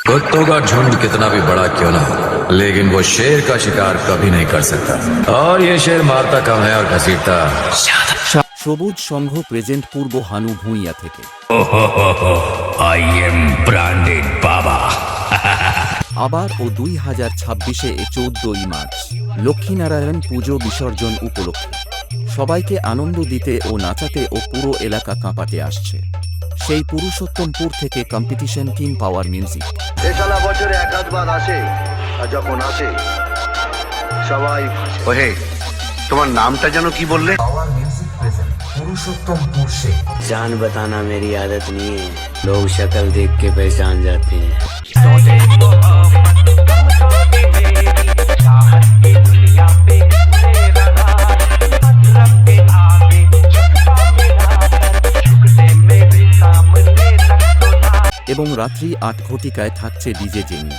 कुत्तों का झुंड कितना भी बड़ा क्यों ना हो, लेकिन वो शेर का शिकार कभी नहीं कर सकता। और ये शेर मारता कम है और घसीटता। সবুজ সংঘ প্রেজেন্ট পূর্ব হানু ভূঁইয়া থেকে। I am branded বাবা। আবার ও 2026-এ 14ই মার্চ লক্ষ্মীনারায়ণ পুজো বিসর্জন উপলক্ষে সবাইকে আনন্দ দিতে ও নাচাতে ও পুরো এলাকা কাঁপাতে আসছে সেই পুরুষোত্তমপুর থেকে কম্পিটিশন টিম পাওয়ার মিউজিক। এছাড়া বছরে এক আধবার আসে, আর যখন আসে সবাই ওহে। তোমার নামটা যেন কি বললে? जान बताना मेरी आदत नहीं है, लोग शक्ल देख के पहचान जाते हैं। এবং রাত্রি 8 ঘটিকায় থাকছে ডিজে জেনি।